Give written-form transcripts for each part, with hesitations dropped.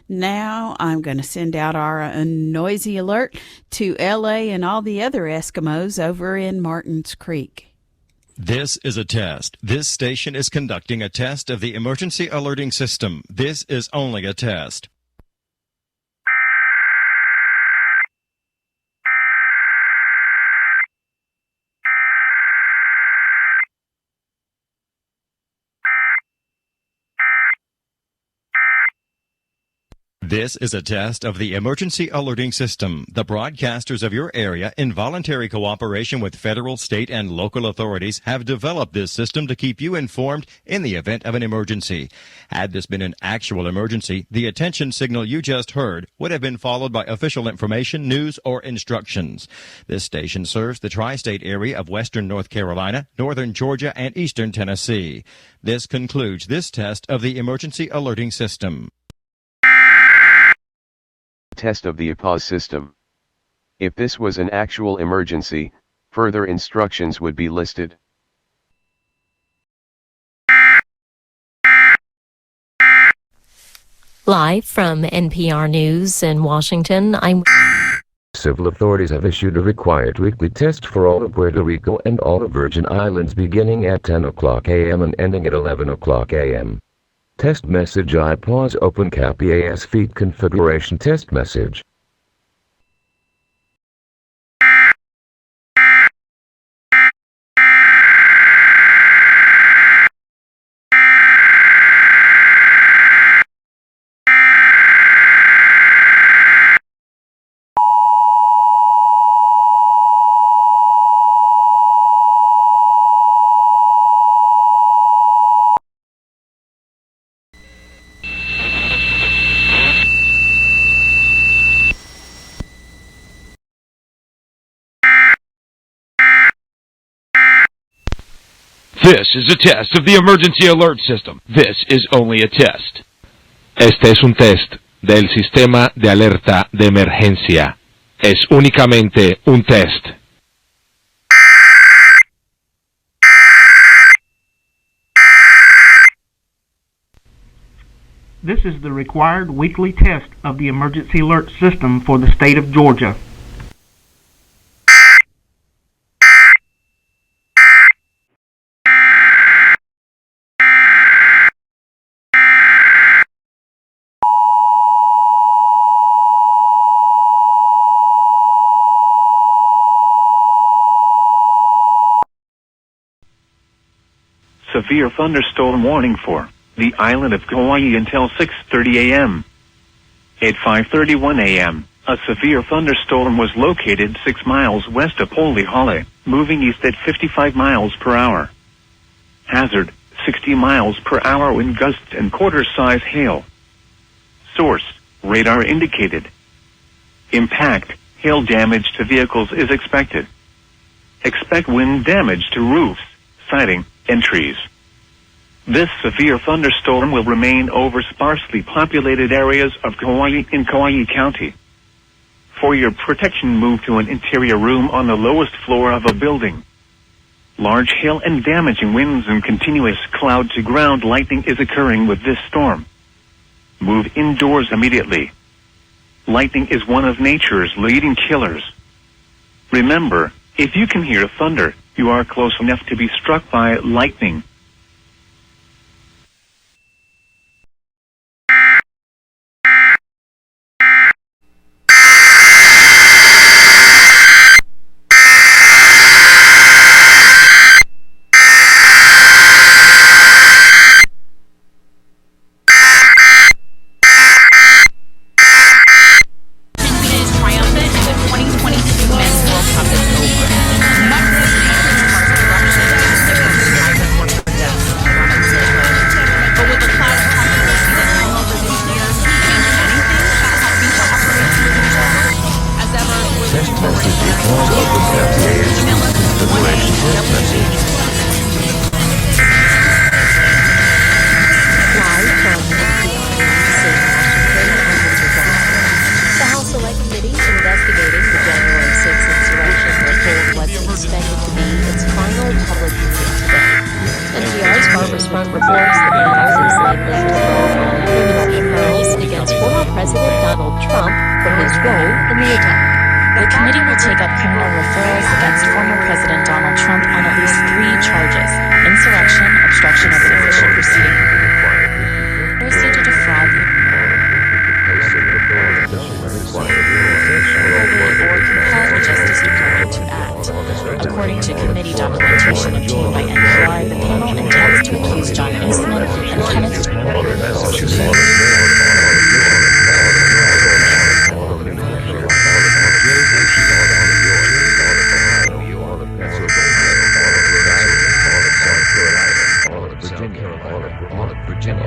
Now I'm going to send out our noisy alert to LA and all the other Eskimos over in Martins Creek. This is a test. This station is conducting a test of the emergency alerting system. This is only a test. This is a test of the emergency alerting system. The broadcasters of your area, in voluntary cooperation with federal, state, and local authorities, have developed this system to keep you informed in the event of an emergency. Had this been an actual emergency, the attention signal you just heard would have been followed by official information, news, or instructions. This station serves the tri-state area of western North Carolina, northern Georgia, and eastern Tennessee. This concludes this test of the emergency alerting system. Test of the IPAWS system. If this was an actual emergency, further instructions would be listed. Live from NPR News in Washington, Civil authorities have issued a required weekly test for all of Puerto Rico and all of Virgin Islands beginning at 10 o'clock a.m. and ending at 11 o'clock a.m. Test message IPAWS open cap IPAWS feed configuration test message. This is a test of the emergency alert system. This is only a test. Este es un test del sistema de alerta de emergencia. Es únicamente un test. This is the required weekly test of the emergency alert system for the state of Georgia. Severe thunderstorm warning for the island of Kauai until 6:30 a.m. At 5:31 a.m., a severe thunderstorm was located 6 miles west of Holy Hollow, moving east at 55 miles per hour. Hazard, 60 miles per hour wind gusts and quarter-size hail. Source, radar indicated. Impact, hail damage to vehicles is expected. Expect wind damage to roofs, siding, and trees. This severe thunderstorm will remain over sparsely populated areas of Kauai in Kauai County. For your protection, move to an interior room on the lowest floor of a building. Large hail and damaging winds and continuous cloud-to-ground lightning is occurring with this storm. Move indoors immediately. Lightning is one of nature's leading killers. Remember, if you can hear thunder, you are close enough to be struck by lightning. NPR's Farmers Front reports that the House is likely to vote on criminal perils against former President President Donald Trump for his role in the attack. The committee will take up criminal referrals against former President Donald Trump on at least 3 charges: insurrection, obstruction of an official proceeding, conspiracy to defraud the or compel the Justice Department to act. According to committee documentation obtained by NPR, the panel intends to accuse John Eastman and Kenneth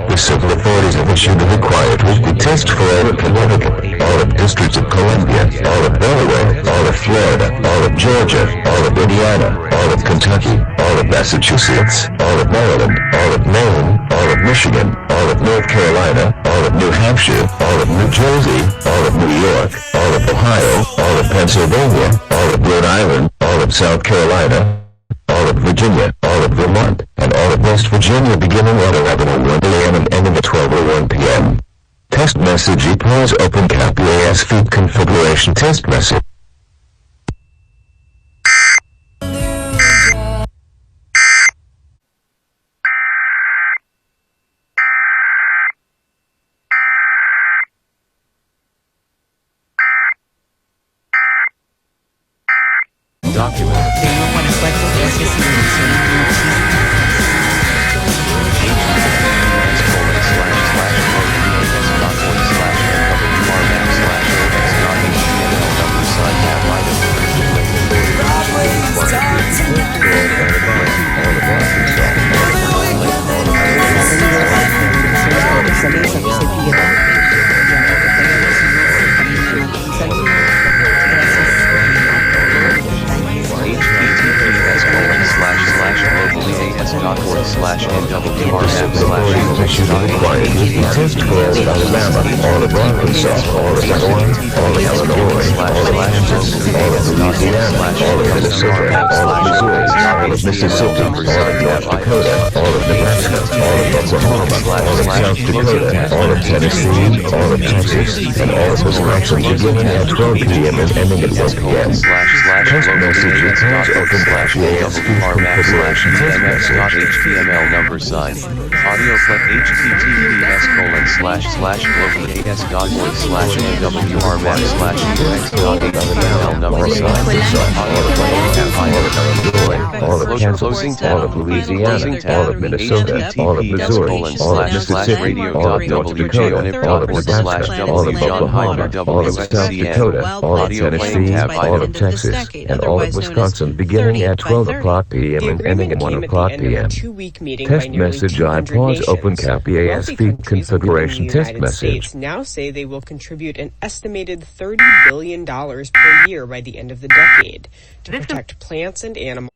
The civil authorities have issued a required weekly test for all of Connecticut, all of Districts of Columbia, all of Delaware, all of Florida, all of Georgia, all of Indiana, all of Kentucky, all of Massachusetts, all of Maryland, all of Maine, all of Michigan, all of North Carolina, all of New Hampshire, all of New Jersey, all of New York, all of Ohio, all of Pennsylvania, all of Rhode Island, all of South Carolina, all of Virginia, all of Vermont, and all of West Virginia beginning at 11:01 a.m. and ending at 12:01 p.m. Test message IPAWS open cap IPAWS feed configuration test message. Document. Test for all of Alabama, all of Arkansas, all of Illinois, all of Illinois, all of Kansas, all of Louisiana, all of Minnesota, all of Missouri, all of Mississippi, all of North Dakota, all of Nebraska, all of Oklahoma, all of South Dakota, all of Tennessee, all of Texas, and all of Wisconsin beginning at 12 p.m. and ending at 1 p.m. Test message returns open IPAWS feed configuration test message. HTML number sign. Audio clip https://global.as.org/nwrmap/ux.html number sign. All of Kansas, all of Louisiana, all of Minnesota, all of Missouri, all of Mississippi, all of North Dakota, all of Nebraska, all of Oklahoma, all of South Dakota, all of Tennessee, all of Texas, and all of Wisconsin beginning at 12 o'clock p.m. and ending at 1 o'clock p.m. Test message IPAWS open cap IPAWS feed configuration test message. Now say they will contribute an estimated $30 billion per year by the end of the decade to protect plants and animals.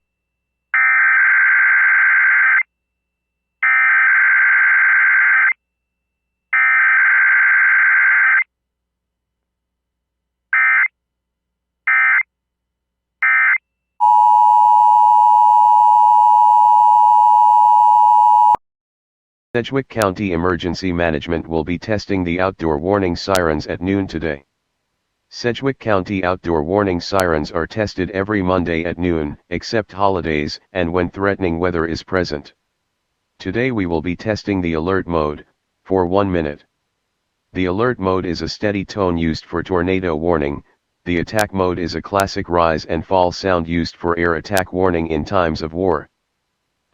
Sedgwick County Emergency Management will be testing the outdoor warning sirens at noon today. Sedgwick County outdoor warning sirens are tested every Monday at noon, except holidays and when threatening weather is present. Today we will be testing the alert mode, for 1 minute. The alert mode is a steady tone used for tornado warning, the attack mode is a classic rise and fall sound used for air attack warning in times of war.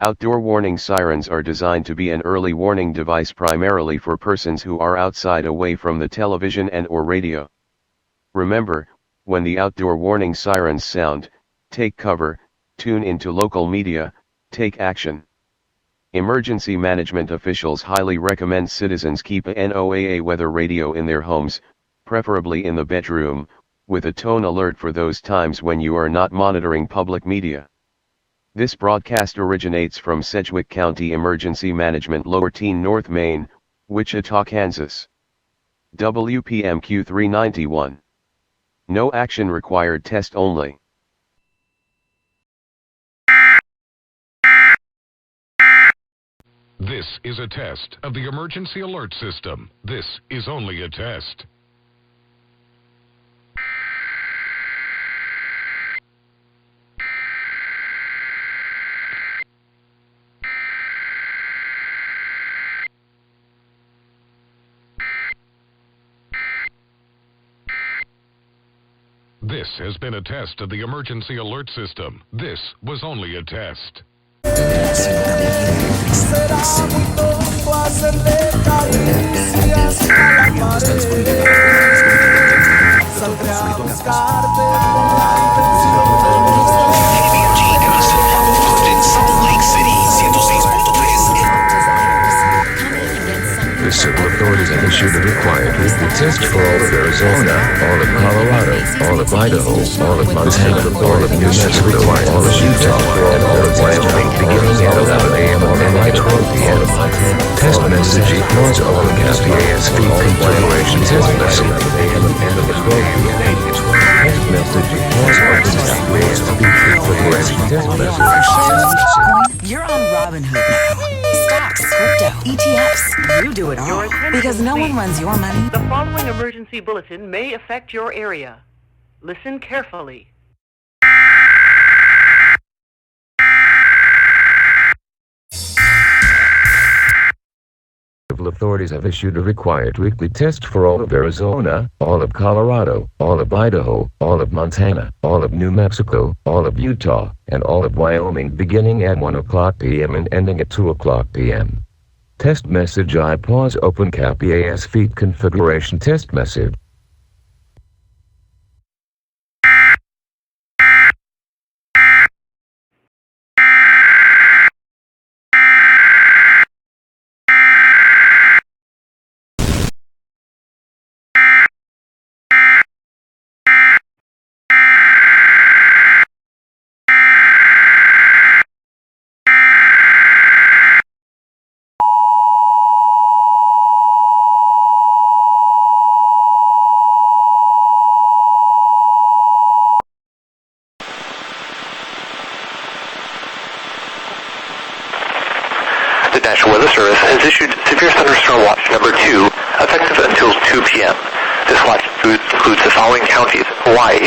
Outdoor warning sirens are designed to be an early warning device primarily for persons who are outside away from the television and/or radio. Remember, when the outdoor warning sirens sound, take cover, tune into local media, take action. Emergency management officials highly recommend citizens keep a NOAA weather radio in their homes, preferably in the bedroom, with a tone alert for those times when you are not monitoring public media. This broadcast originates from Sedgwick County Emergency Management, Lower Teen, North Main, Wichita, Kansas. WPMQ 391. No action required, test only. This is a test of the emergency alert system. This is only a test. This has been a test of the emergency alert system. This was only a test. The civil authorities have issued a required weekly test for all of Arizona, all of Colorado, all of Idaho, all of Montana, all of New Mexico, all of Utah, and all of Wyoming beginning at 11 a.m. on and 12 p.m. Test message equals open PAWS configuration test message. Test message equals open PAWS configuration test message. You're on Robinhood now. Stocks, crypto, ETFs. You do it all. Because no one runs your money. The following emergency bulletin may affect your area. Listen carefully. Civil authorities have issued a required weekly test for all of Arizona, all of Colorado, all of Idaho, all of Montana, all of New Mexico, all of Utah, and all of Wyoming beginning at 1 o'clock p.m. and ending at 2 o'clock p.m. Test message IPAWS open PAWS feed configuration test message. The National Weather Service has issued Severe Thunderstorm Watch number 2, effective until 2 p.m. This watch includes the following counties: Hawaii,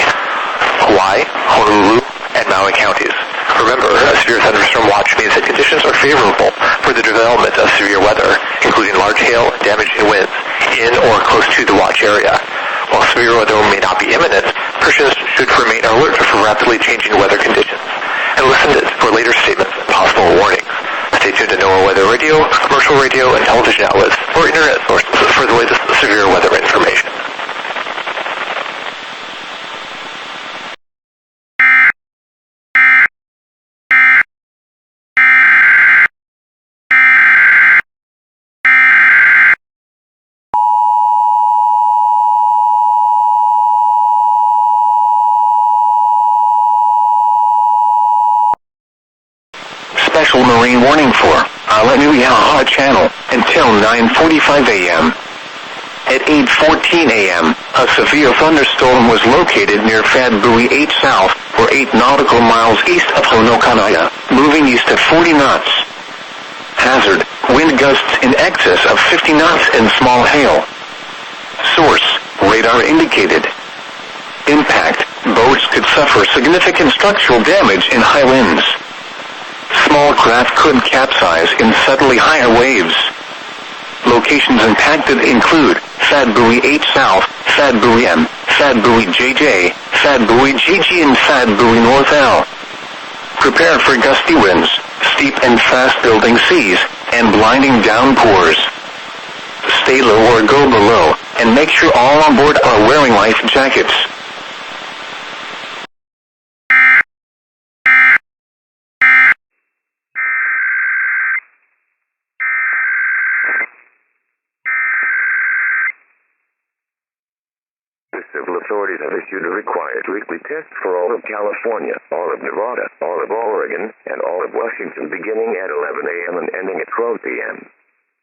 Honolulu, and Maui counties. Remember, a severe thunderstorm watch means that conditions are favorable for the development of severe weather, including large hail and damaging winds, in or close to the watch area. While severe weather may not be imminent, persons should remain alert for rapidly changing weather conditions and listen for later statements and possible warnings. Stay tuned to NOAA Weather Radio, commercial radio, and television outlets, or internet sources for the latest severe weather information. Special marine warning for Isla Nuihaha Channel until 9:45 a.m. At 8:14 a.m., a severe thunderstorm was located near Fad Buoy 8 South, or 8 nautical miles east of Honokanaya, moving east at 40 knots. Hazard: wind gusts in excess of 50 knots and small hail. Source: radar indicated. Impact: boats could suffer significant structural damage in high winds. Small craft could capsize in subtly higher waves. Locations impacted include Fad Buoy 8 South, Fad Buoy M, Fad Buoy JJ, Fad Buoy GG, and Fad Buoy North L. Prepare for gusty winds, steep and fast-building seas, and blinding downpours. Stay low or go below, and make sure all on board are wearing life jackets. Civil authorities have issued a required weekly test for all of California, all of Nevada, all of Oregon, and all of Washington beginning at 11 a.m. and ending at 12 p.m.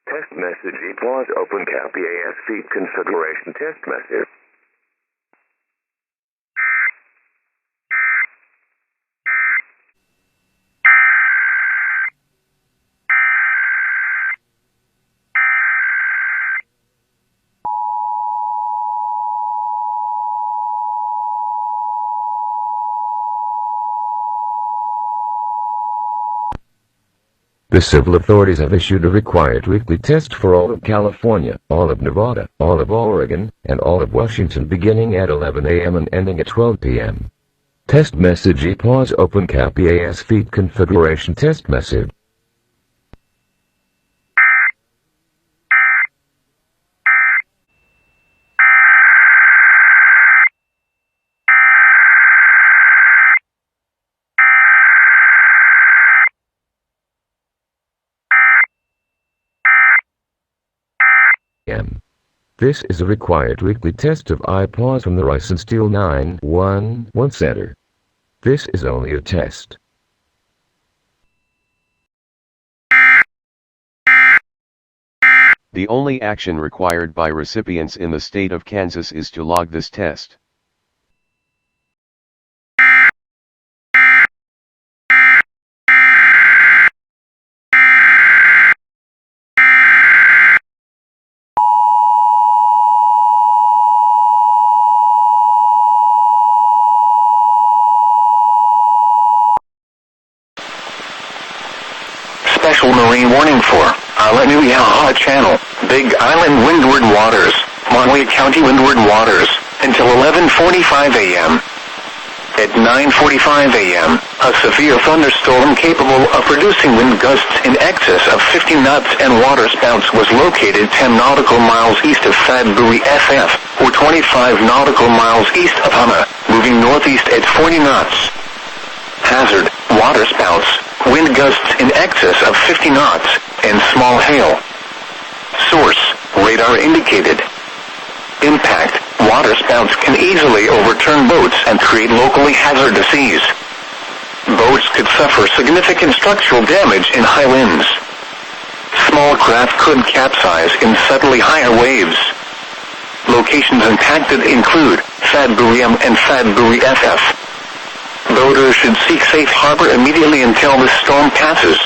Test message equals open PAWS feed configuration test message. The civil authorities have issued a required weekly test for all of California, all of Nevada, all of Oregon, and all of Washington beginning at 11 a.m. and ending at 12 p.m. Test message IPAWS open cap IPAWS feed configuration test message. This is a required weekly test of IPAWS from the Rice and Steel 911 Center. This is only a test. The only action required by recipients in the state of Kansas is to log this test. Special marine warning for Island IpaawS Channel, Big Island Windward Waters, Monterey County Windward Waters, until 11:45 a.m. At 9:45 a.m., a severe thunderstorm capable of producing wind gusts in excess of 50 knots and water spouts was located 10 nautical miles east of Sudbury FF, or 25 nautical miles east of Hama, moving northeast at 40 knots. Hazard, water spouts, wind gusts in excess of 50 knots, and small hail. Source, radar indicated. Impact, water spouts can easily overturn boats and create locally hazardous seas. Boats could suffer significant structural damage in high winds. Small craft could capsize in subtly higher waves. Locations impacted include Sudbury and Sudbury FF. Boaters should seek safe harbor immediately until the storm passes.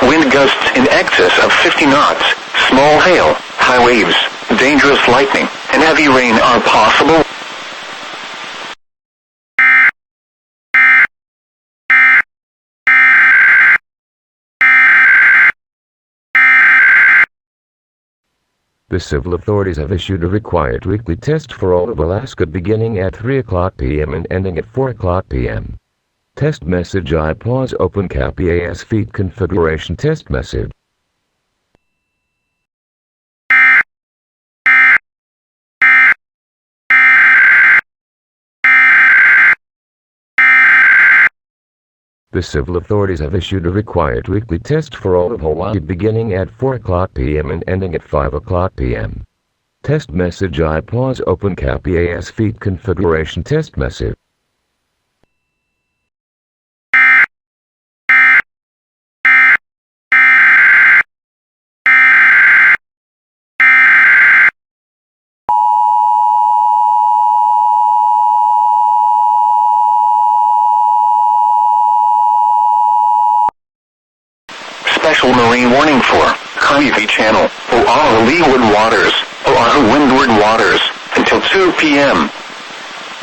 Wind gusts in excess of 50 knots, small hail, high waves, dangerous lightning, and heavy rain are possible. The civil authorities have issued a required weekly test for all of Alaska beginning at 3 o'clock p.m. and ending at 4 o'clock p.m. Test message IPAWS open cap IPAWS feed configuration test message. The civil authorities have issued a required weekly test for all of Hawaii beginning at 4 o'clock p.m. and ending at 5 o'clock p.m. Test message IPAWS open cap IPAWS feed configuration test message. Special marine warning for Kaiwi Channel, Oahu Leeward Waters, Oahu Windward Waters, until 2 p.m.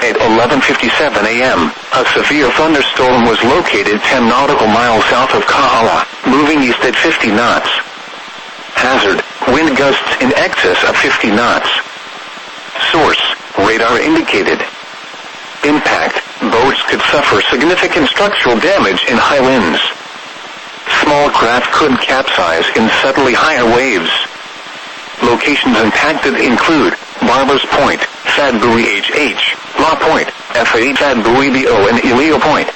At 11:57 a.m., a severe thunderstorm was located 10 nautical miles south of Kahala, moving east at 50 knots. Hazard, wind gusts in excess of 50 knots. Source, radar indicated. Impact, boats could suffer significant structural damage in high winds. Small craft could capsize in subtly higher waves. Locations impacted include Barbers Point, Sudbury HH, La Point, FA Sudbury BO and Elio Point.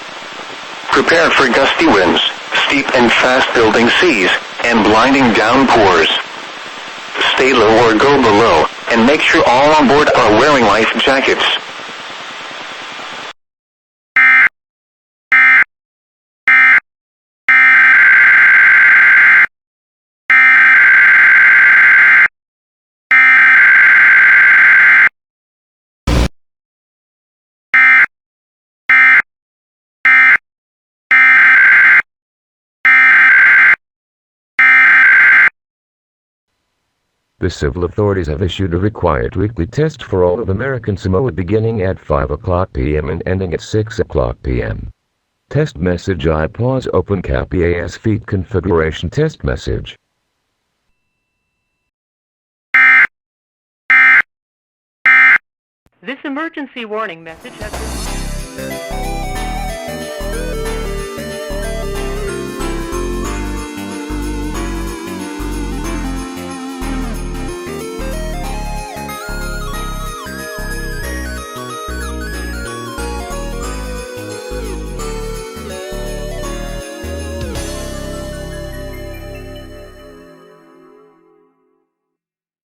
Prepare for gusty winds, steep and fast-building seas, and blinding downpours. Stay low or go below, and make sure all on board are wearing life jackets. The civil authorities have issued a required weekly test for all of American Samoa beginning at 5 o'clock p.m. and ending at 6 o'clock p.m. Test message IPAWS open cap EAS feed configuration test message. This emergency warning message has been...